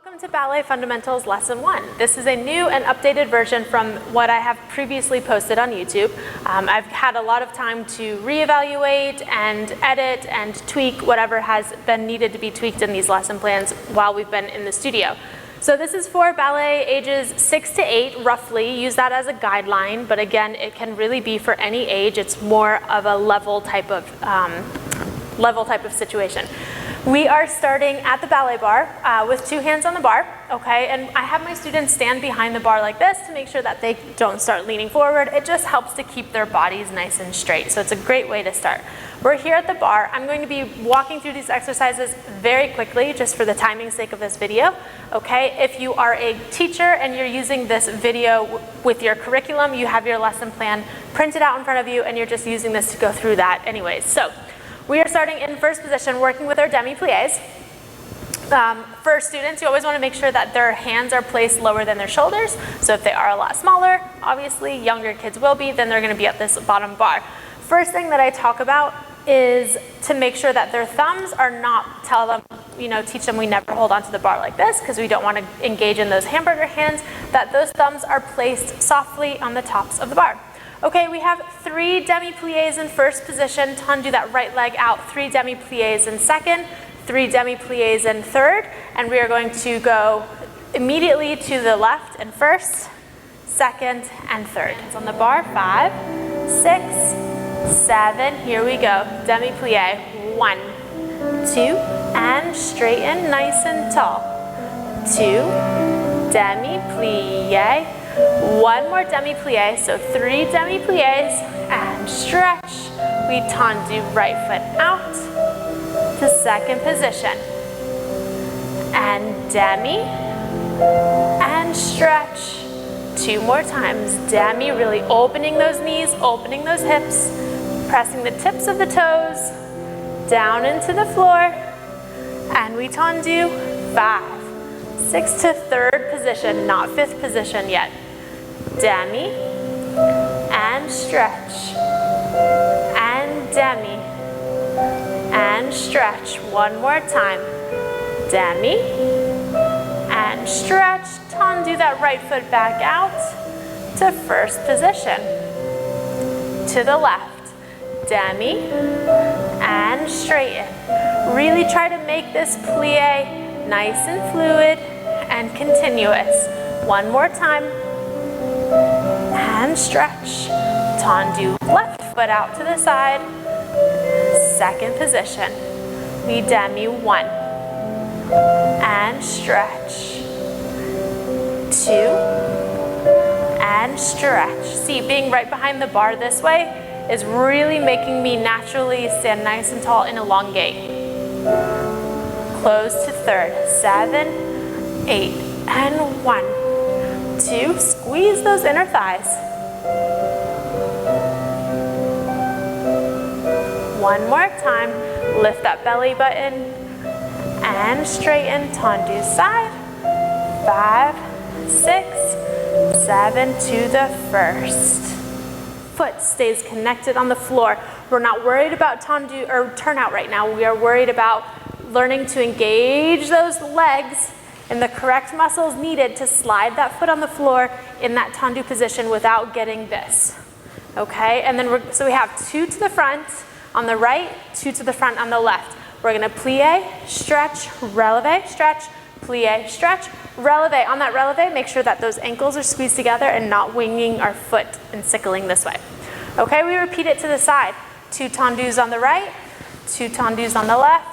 Welcome to Ballet Fundamentals Lesson 1. This is a new and updated version from what I have previously posted on YouTube. I've had a lot of time to reevaluate and edit and tweak whatever has been needed to be tweaked in these lesson plans while we've been in the studio. So this is for ballet ages 6 to 8, roughly. Use that as a guideline, but again, it can really be for any age. It's more of a level type of situation. We are starting at the ballet bar with 2 hands on the bar, okay? And I have my students stand behind the bar like this to make sure that they don't start leaning forward. It just helps to keep their bodies nice and straight, so it's a great way to start. We're here at the bar. I'm going to be walking through these exercises very quickly, just for the timing's sake of this video, okay? If you are a teacher and you're using this video with your curriculum, you have your lesson plan printed out in front of you, and you're just using this to go through that anyways. So, we are starting in first position, working with our demi-plies. For students, you always want to make sure that their hands are placed lower than their shoulders. So if they are a lot smaller, obviously younger kids will be, then they're going to be at this bottom bar. First thing that I talk about is to make sure that their thumbs are not, teach them we never hold onto the bar like this, because we don't want to engage in those hamburger hands, that those thumbs are placed softly on the tops of the bar. Okay, we have 3 demi-plies in first position. Ton, do that right leg out. 3 demi-plies in second, 3 demi-plies in third, and we are going to go immediately to the left in first, second, and third. Hands on the bar, 5, 6, 7, here we go. Demi-plie, 1, 2, and straighten nice and tall. 2, demi-plie. 1 more demi-plie, so 3 demi-plies, and stretch. We tendu right foot out to second position. And demi, and stretch. 2 more times. Demi, really opening those knees, opening those hips, pressing the tips of the toes down into the floor, and we tendu 5. 6 to third position, not 5th position yet. Demi, and stretch, and demi, and stretch. 1 more time. Demi, and stretch. Tendu that right foot back out to first position. To the left. Demi, and straighten. Really try to make this plie nice and fluid and continuous. 1 more time, and stretch. Tendu left foot out to the side, second position. We demi 1, and stretch. 2, and stretch. See, being right behind the bar this way is really making me naturally stand nice and tall and elongate. Close to third, 7, 8, and 1, 2, squeeze those inner thighs. 1 more time, lift that belly button, and straighten, tendu side, 5, 6, 7, to the first. Foot stays connected on the floor. We're not worried about tendu or turnout right now. We are worried about learning to engage those legs and the correct muscles needed to slide that foot on the floor in that tendu position without getting this. Okay, and then so we have 2 to the front on the right, 2 to the front on the left. We're gonna plie, stretch, releve, stretch, plie, stretch, releve. On that releve, make sure that those ankles are squeezed together and not winging our foot and sickling this way. Okay, we repeat it to the side. 2 tendus on the right, 2 tendus on the left,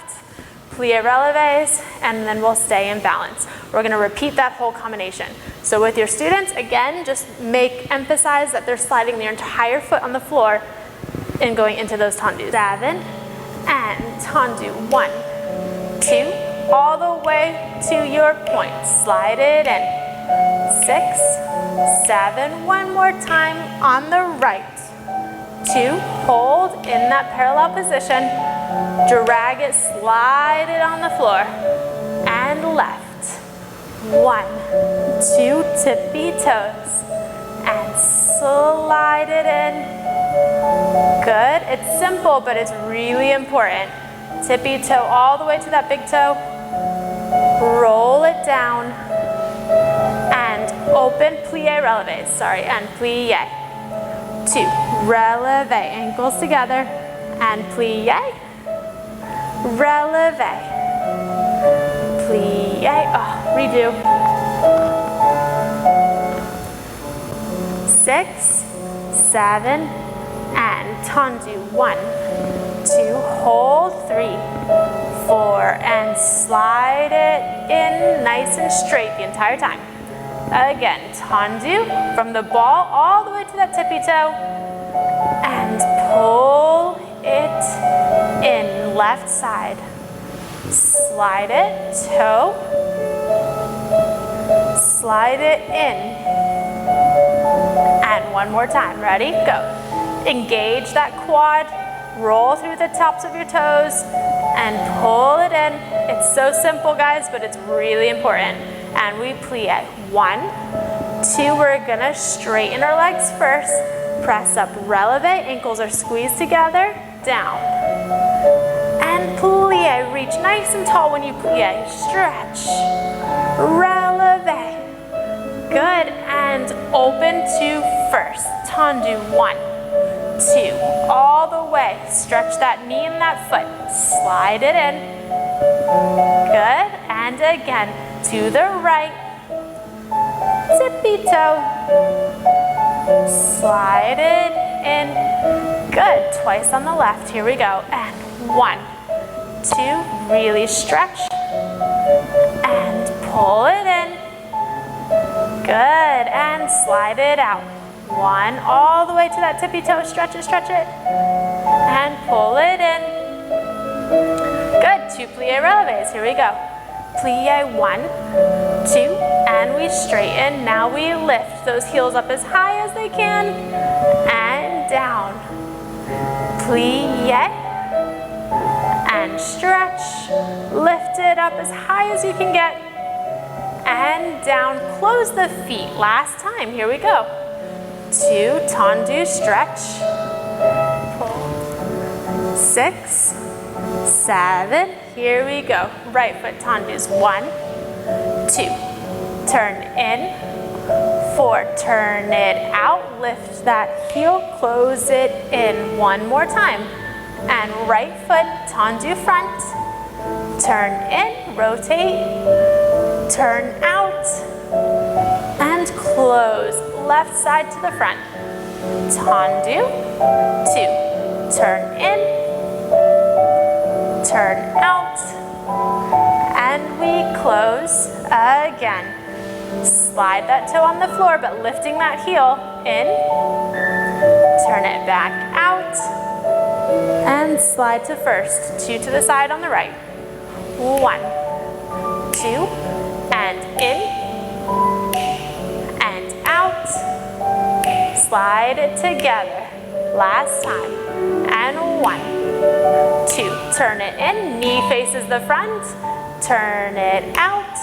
plie releves, and then we'll stay in balance. We're going to repeat that whole combination. So with your students, again, just emphasize that they're sliding their entire foot on the floor and going into those tendus. 7, and tendu 1, 2, all the way to your point. Slide it in. 6, 7, 1 more time on the right. 2, hold in that parallel position, drag it, slide it on the floor, and left. 1, 2, tippy toes, and slide it in. Good, it's simple, but it's really important. Tippy toe all the way to that big toe, roll it down, and open, plie, releves, sorry, and plie. 2, releve, ankles together, and plie, releve, plie, oh, redo. 6, 7, and tendu. 1, 2, hold, 3, 4, and slide it in nice and straight the entire time. Again, tendu from the ball all the way to that tippy toe, and pull it in, left side. Slide it, toe, slide it in, and one more time, ready, go. Engage that quad, roll through the tops of your toes, and pull it in. It's so simple, guys, but it's really important. And we plie. 1, 2, we're gonna straighten our legs first. Press up, releve, ankles are squeezed together, down. And plie, reach nice and tall when you plie. Stretch, releve. Good, and open to first. Tendu, 1, 2, all the way. Stretch that knee and that foot. Slide it in. Good, and again, to the right. Tippy toe. Slide it in. Good, twice on the left. Here we go. And 1, 2, really stretch. And pull it in. Good, and slide it out. 1, all the way to that tippy toe. Stretch it, and pull it in. Good, 2 plie releves. Here we go. Plie, 1, 2, and we straighten. Now we lift those heels up as high as they can, and down. Plie, and stretch. Lift it up as high as you can get, and down. Close the feet. Last time. Here we go. 2, tendu, stretch. Pull. 6, 7. Here we go. Right foot tendus. 1, 2. Turn in. 4. Turn it out. Lift that heel. Close it in. One more time. And right foot tendu front. Turn in. Rotate. Turn out. And close. Left side to the front. Tendu. 2. Turn in. Turn out. And we close again. Slide that toe on the floor, but lifting that heel in. Turn it back out. And slide to first. 2 to the side on the right. 1, 2, and in. And out. Slide it together. Last time. And 1, 2. Turn it in. Knee faces the front. Turn it out.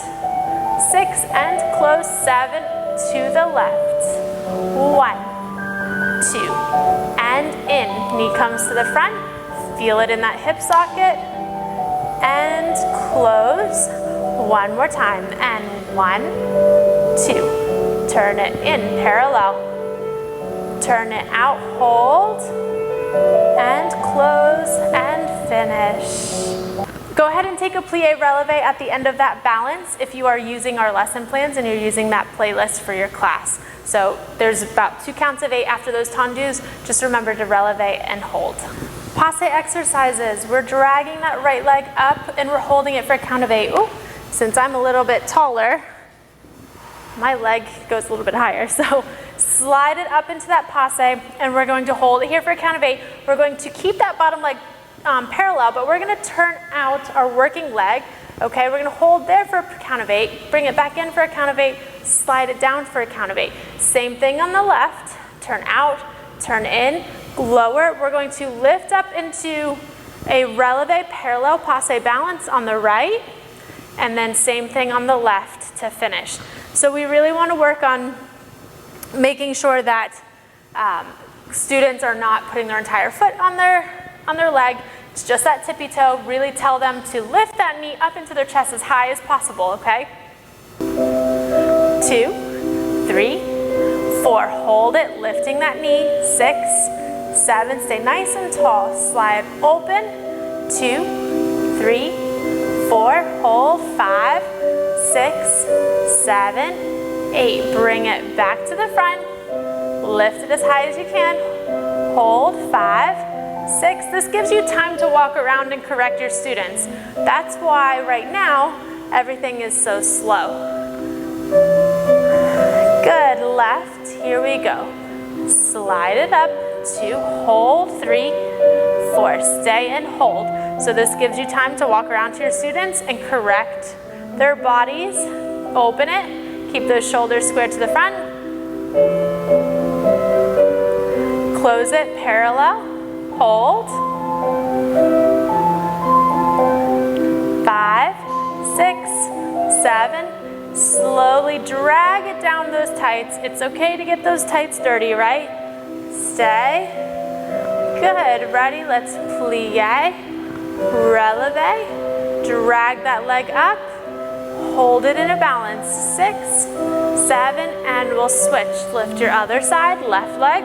6, and close. 7 to the left. 1, 2, and in. Knee comes to the front. Feel it in that hip socket. And close. One more time. And 1, 2. Turn it in, parallel. Turn it out, hold. And close and finish. Go ahead and take a plie releve at the end of that balance if you are using our lesson plans and you're using that playlist for your class. So there's about 2 counts of 8 after those tendus. Just remember to releve and hold. Passe exercises. We're dragging that right leg up and we're holding it for a count of 8. Ooh, since I'm a little bit taller, my leg goes a little bit higher. So slide it up into that passe and we're going to hold it here for a count of 8. We're going to keep that bottom leg parallel, but we're going to turn out our working leg. Okay, we're going to hold there for a count of 8, bring it back in for a count of 8, slide it down for a count of 8. Same thing on the left, turn out, turn in, lower. We're going to lift up into a releve parallel passe balance on the right, and then same thing on the left to finish. So we really want to work on making sure that students are not putting their entire foot on their leg. It's just that tippy toe. Really tell them to lift that knee up into their chest as high as possible, okay? 2, 3, 4. Hold it, lifting that knee. 6, 7. Stay nice and tall. Slide open. 2, 3, 4. Hold. 5, 6, 7, 8. Bring it back to the front. Lift it as high as you can. Hold. 5, 6. This gives you time to walk around and correct your students. That's why right now everything is so slow. Good. Left. Here we go. Slide it up. 2. Hold. 3, 4. Stay and hold. So this gives you time to walk around to your students and correct their bodies. Open it. Keep those shoulders squared to the front. Close it. Parallel. Hold. 5, 6, 7. Slowly drag it down those tights. It's okay to get those tights dirty, right? Stay. Good. Ready? Let's plie. Releve. Drag that leg up. Hold it in a balance. 6, 7, and we'll switch. Lift your other side, left leg.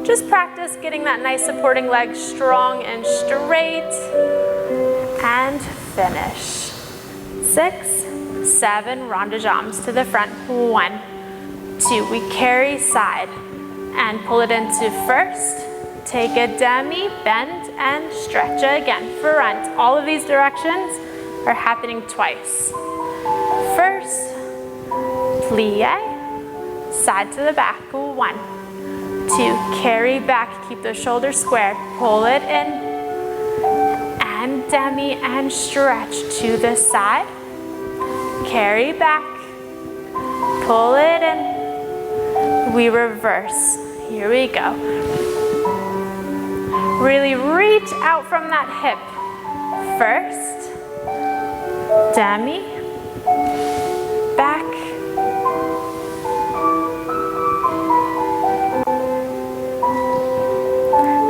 Just practice getting that nice supporting leg strong and straight. And finish. 6, 7, rond de jambes to the front. 1, 2, we carry side and pull it into first. Take a demi, bend and stretch again. Front. All of these directions are happening twice. First, plie, side to the back. 1, 2, carry back, keep those shoulders squared. Pull it in and demi and stretch to the side. Carry back, pull it in, we reverse. Here we go. Really reach out from that hip. First, demi, back,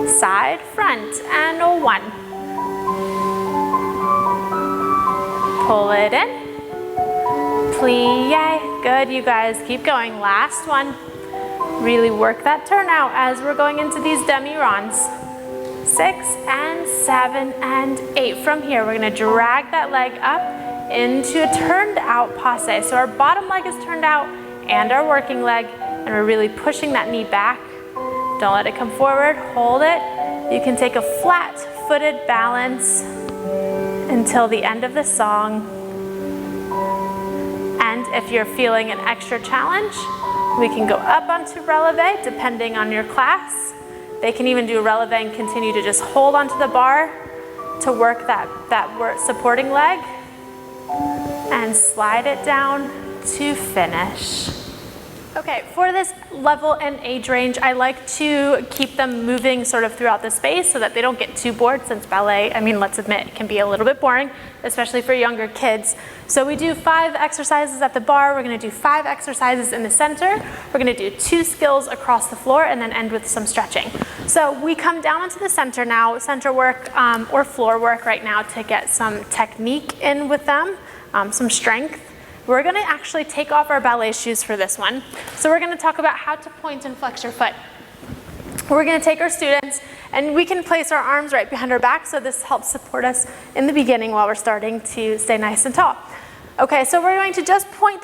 side, front, and a 1. Pull it in. Plie. Good, you guys. Keep going. Last one. Really work that turnout as we're going into these demi-ronds. 6 and 7 and 8. From here, we're going to drag that leg up into a turned out passe. So our bottom leg is turned out and our working leg, and we're really pushing that knee back. Don't let it come forward. Hold it. You can take a flat-footed balance until the end of the song. And if you're feeling an extra challenge, we can go up onto releve depending on your class. They can even do releve and continue to just hold onto the bar to work that supporting leg and slide it down to finish. Okay, for this level and age range, I like to keep them moving sort of throughout the space so that they don't get too bored, since ballet, I mean, let's admit, it can be a little bit boring, especially for younger kids. So we do 5 exercises at the bar. We're going to do 5 exercises in the center. We're going to do 2 skills across the floor and then end with some stretching. So we come down into the center now, center work or floor work right now to get some technique in with them, some strength. We're going to actually take off our ballet shoes for this one. So we're going to talk about how to point and flex your foot. We're going to take our students and we can place our arms right behind our back, so this helps support us in the beginning while we're starting to stay nice and tall. Okay, so we're going to just point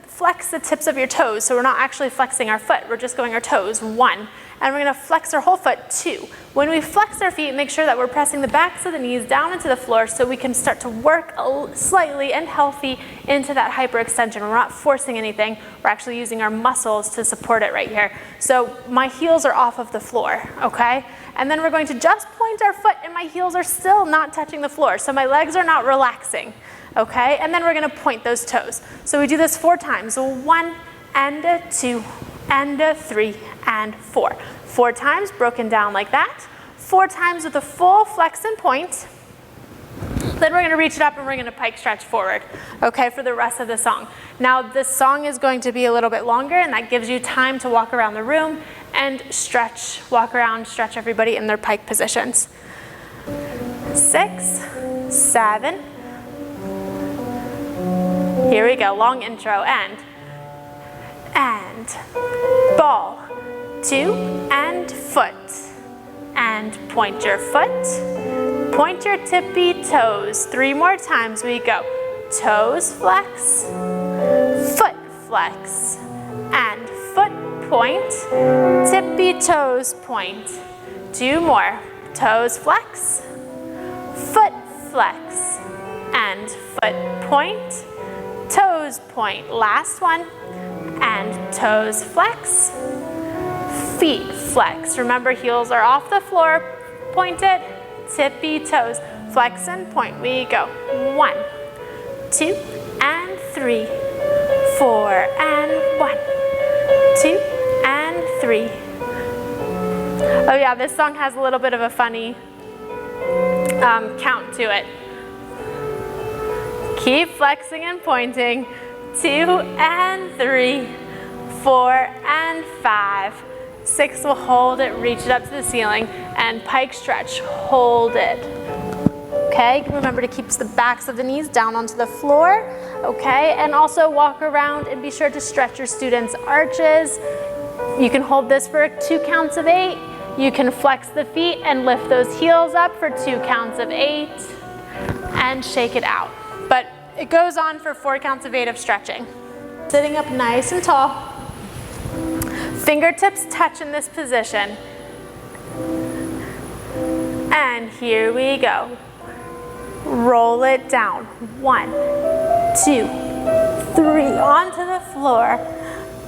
flex the tips of your toes. So we're not actually flexing our foot, we're just going our toes. 1. And we're going to flex our whole foot. 2. When we flex our feet, make sure that we're pressing the backs of the knees down into the floor so we can start to work slightly and healthy into that hyperextension. We're not forcing anything. We're actually using our muscles to support it right here. So my heels are off of the floor, okay? And then we're going to just point our foot and my heels are still not touching the floor. So my legs are not relaxing, okay? And then we're going to point those toes. So we do this 4 times. 1 and 2 and 3 and 4. 4 times broken down like that. 4 times with a full flex and point. Then we're going to reach it up and we're going to pike stretch forward, okay, for the rest of the song. Now this song is going to be a little bit longer, and that gives you time to walk around the room and stretch, walk around, stretch everybody in their pike positions. 6, 7. Here we go, long intro, and ball, 2, and foot, and point your foot, point your tippy toes. 3 more times we go. Toes flex, foot flex, and foot point, tippy toes point. 2 more. Toes flex, foot flex, and foot point, toes point. Last one. And toes flex, feet flex. Remember, heels are off the floor, pointed, tippy toes. Flex and point. We go. 1, 2, and 3, 4, and 1, 2, and 3. Oh yeah, this song has a little bit of a funny count to it. Keep flexing and pointing. 2 and 3, 4 and 5, 6 will hold it, reach it up to the ceiling, and pike stretch, hold it. Okay, remember to keep the backs of the knees down onto the floor, okay, and also walk around and be sure to stretch your students' arches. You can hold this for 2 counts of 8. You can flex the feet and lift those heels up for 2 counts of 8 and shake it out. But it goes on for 4 counts of 8 of stretching. Sitting up nice and tall. Fingertips touch in this position. And here we go. Roll it down. 1, 2, 3, onto the floor.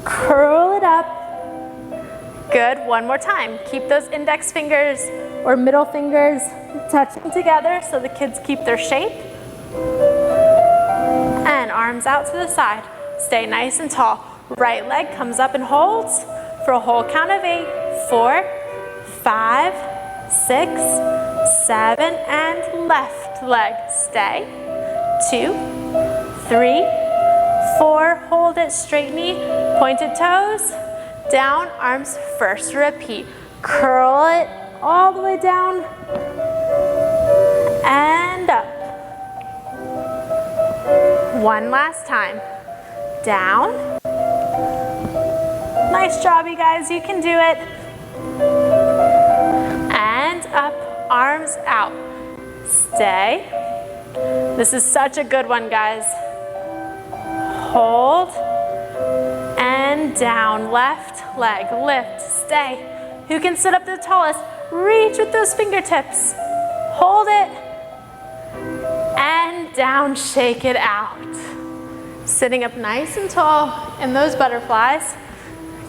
Curl it up. Good, 1 more time. Keep those index fingers or middle fingers touching together so the kids keep their shape. And arms out to the side. Stay nice and tall. Right leg comes up and holds for a whole count of 8. 4, 5, 6, 7, and left leg. Stay. 2, 3, 4. Hold it. Straight knee. Pointed toes. Down. Arms first. Repeat. Curl it all the way down. And up. 1 last time. Down. Nice job, you guys. You can do it. And up. Arms out. Stay. This is such a good one, guys. Hold. And down. Left leg. Lift. Stay. Who can sit up the tallest? Reach with those fingertips. Hold it. And down, shake it out. Sitting up nice and tall in those butterflies.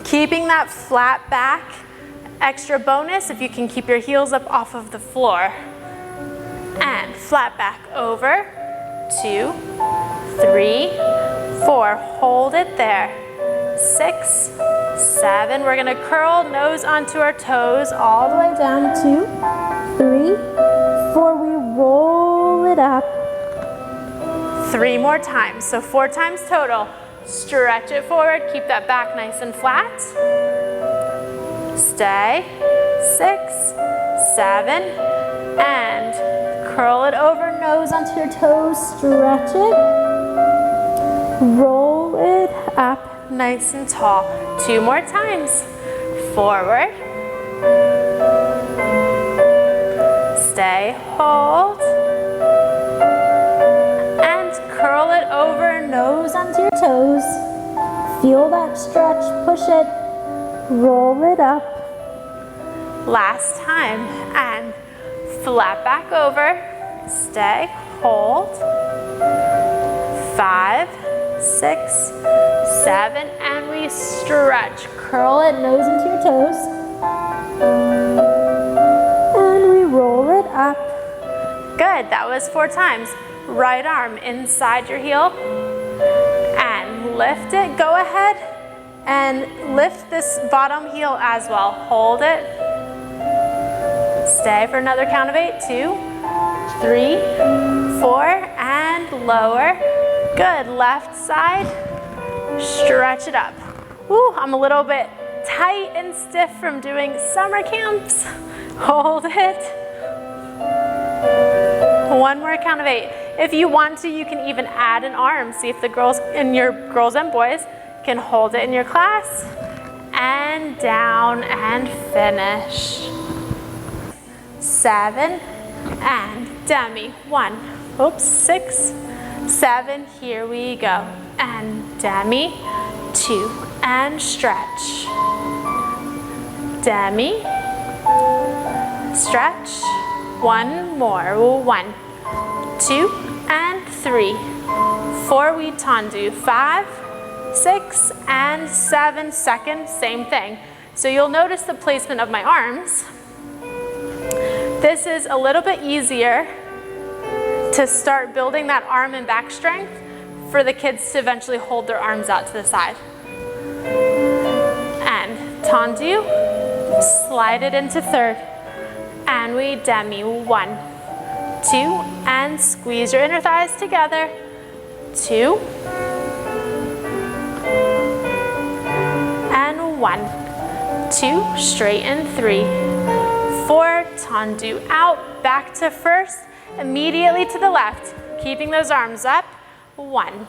Keeping that flat back. Extra bonus if you can keep your heels up off of the floor. And flat back over. 2, 3, 4. Hold it there. 6, 7. We're gonna curl nose onto our toes all the way down. 2, 3, 4. We roll it up. 3 more times, so 4 times total. Stretch it forward, keep that back nice and flat. Stay. 6, 7, and curl it over, nose onto your toes, stretch it. Roll it up, nice and tall. 2 more times. Forward. Stay, hold. Curl it over, nose onto your toes. Feel that stretch, push it, roll it up. Last time, and flat back over, stay, hold. 5, 6, 7, and we stretch. Curl it, nose into your toes. And we roll it up. Good, that was 4 times. Right arm inside your heel and lift it. Go ahead and lift this bottom heel as well. Hold it. Stay for another count of 8. 2, 3, 4, and lower. Good. Left side. Stretch it up. Woo, I'm a little bit tight and stiff from doing summer camps. Hold it. One more count of 8. If you want to, you can even add an arm. See if the girls and boys can hold it in your class. And down and finish. 7 and demi. 1. Oops, 6, 7. Here we go. And demi. 2 and stretch. Demi. Stretch. 1 more. 1, 2, and 3. 4, we tendu. 5, 6, and 7. Second, same thing. So you'll notice the placement of my arms. This is a little bit easier to start building that arm and back strength for the kids to eventually hold their arms out to the side. And tendu, slide it into third. And we demi. 1, 2, and squeeze your inner thighs together. 2, and 1, 2, straighten. 3, 4, tendu out, back to first, immediately to the left, keeping those arms up. 1,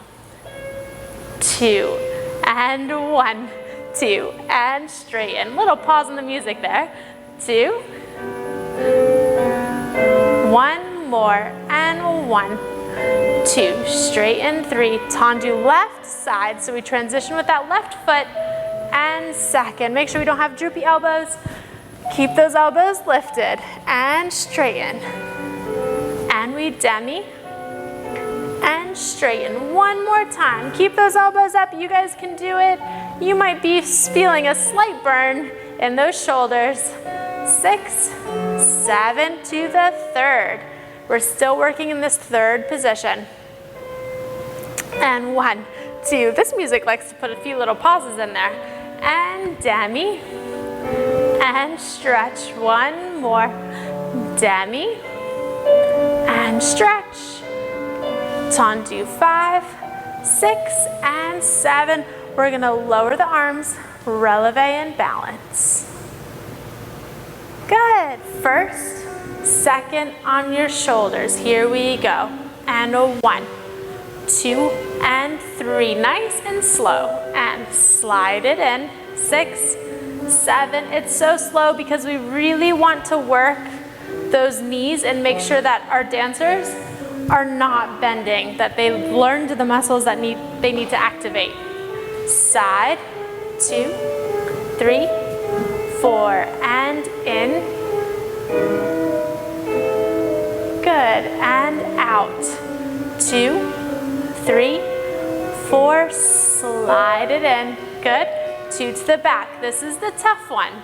2, and 1, 2, and straighten. Little pause in the music there. 2, 1 more, and 1, 2, straighten. 3, tendu left side, so we transition with that left foot, and second. Make sure we don't have droopy elbows. Keep those elbows lifted, and straighten. And we demi, and straighten. One more time. Keep those elbows up. You guys can do it. You might be feeling a slight burn in those shoulders. 6, 7 to the third. We're still working in this third position. And 1, 2. This music likes to put a few little pauses in there. And demi, and stretch. 1 more. Demi, and stretch. Tendu. 5, 6, and 7. We're gonna lower the arms, releve and balance. Good. First, second on your shoulders. Here we go. And 1, 2, and 3. Nice and slow. And slide it in. 6, 7. It's so slow because we really want to work those knees and make sure that our dancers are not bending, that they've learned the muscles that they need to activate. Side, 2, 3, 4, and in. Good, and out. 2, 3, 4, slide it in. Good. 2 to the back. This is the tough one.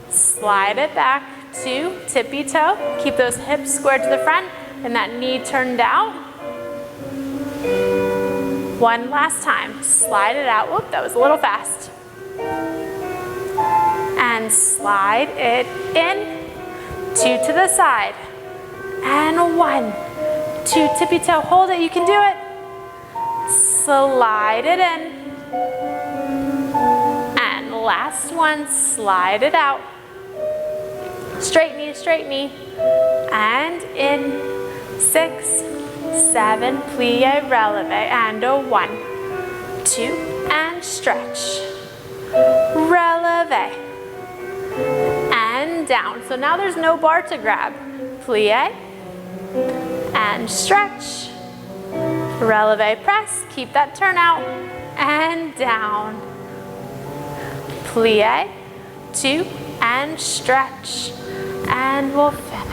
Slide it back. 2, tippy toe. Keep those hips squared to the front and that knee turned out. 1 last time. Slide it out. Whoop, that was a little fast. And slide it in. 2 to the side. And 1, 2, tippy toe. Hold it. You can do it. Slide it in. And last one. Slide it out. Straight knee, and in. 6, 7, plie, releve, and 1, 2, and stretch. Releve, and down. So now there's no bar to grab. Plie, and stretch. Releve, press, keep that turn out, and down. Plie, 2, and stretch. And we'll finish.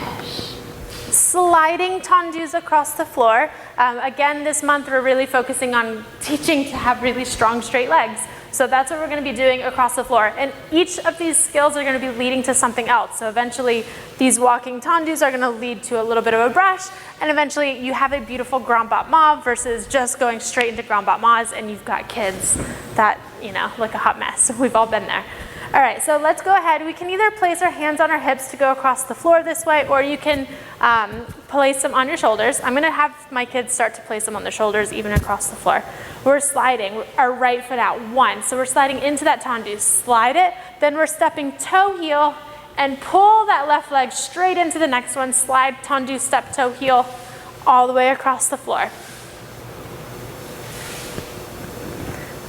Sliding tendus across the floor. Again, this month we're really focusing on teaching to have really strong straight legs. So that's what we're going to be doing across the floor. And each of these skills are going to be leading to something else. So eventually these walking tendus are going to lead to a little bit of a brush. And eventually you have a beautiful grand battement versus just going straight into grand battements and you've got kids that, you know, look a hot mess. We've all been there. All right, so let's go ahead. We can either place our hands on our hips to go across the floor this way, or you can place them on your shoulders. I'm gonna have my kids start to place them on their shoulders, even across the floor. We're sliding our right foot out. 1, so we're sliding into that tendu. Slide it, then we're stepping toe heel and pull that left leg straight into the next one. Slide, tendu, step, toe, heel, all the way across the floor.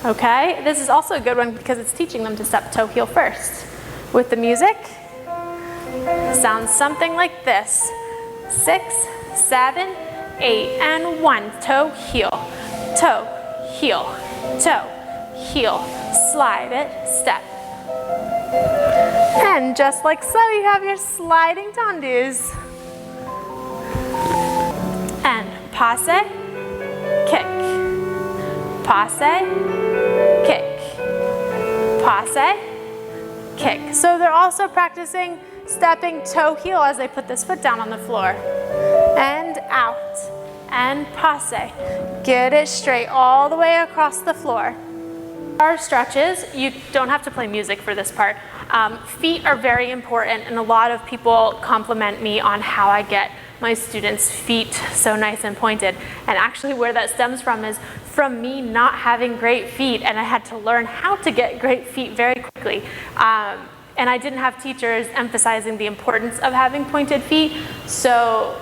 Okay, this is also a good one because it's teaching them to step toe heel first. With the music, sounds something like this. 6, 7, 8, and 1. Toe, heel, toe, heel, toe, heel. Slide it, step. And just like so, you have your sliding tendus. And passe, kick. Passe, kick. Passe, kick. So they're also practicing stepping toe heel as they put this foot down on the floor. And out. And passe. Get it straight all the way across the floor. Our stretches, you don't have to play music for this part. Feet are very important, and a lot of people compliment me on how I get my students' feet so nice and pointed. And actually where that stems from is from me not having great feet, and I had to learn how to get great feet very quickly. And I didn't have teachers emphasizing the importance of having pointed feet, so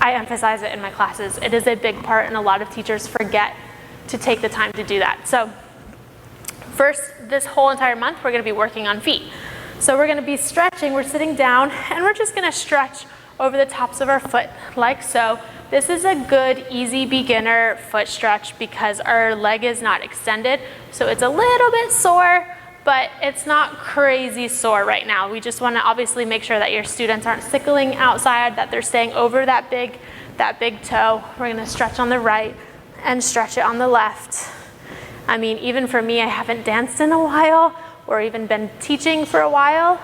I emphasize it in my classes. It is a big part, and a lot of teachers forget to take the time to do that. So first, this whole entire month, we're gonna be working on feet. So we're gonna be stretching, we're sitting down, and we're just gonna stretch over the tops of our foot, like so. This is a good, easy beginner foot stretch because our leg is not extended, so it's a little bit sore, but it's not crazy sore right now. We just wanna obviously make sure that your students aren't sickling outside, that they're staying over that big toe. We're gonna stretch on the right and stretch it on the left. I mean, even for me, I haven't danced in a while or even been teaching for a while.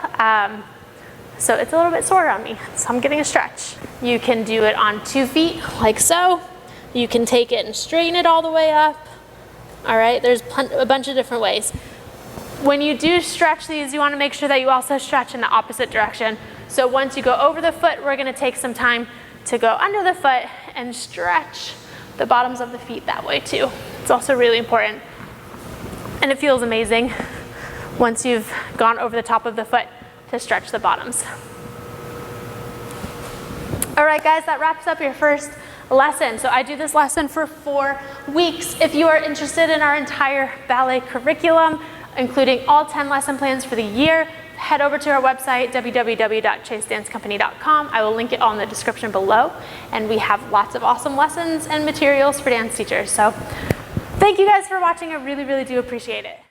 So it's a little bit sore on me, so I'm getting a stretch. You can do it on 2 feet, like so. You can take it and straighten it all the way up. All right, there's a bunch of different ways. When you do stretch these, you wanna make sure that you also stretch in the opposite direction. So once you go over the foot, we're gonna take some time to go under the foot and stretch the bottoms of the feet that way too. It's also really important. And it feels amazing once you've gone over the top of the foot to stretch the bottoms. All right, guys, that wraps up your first lesson. So I do this lesson for 4 weeks. If you are interested in our entire ballet curriculum, including all 10 lesson plans for the year, head over to our website, www.chacedancecompany.com. I will link it all in the description below. And we have lots of awesome lessons and materials for dance teachers. So thank you guys for watching. I really, really do appreciate it.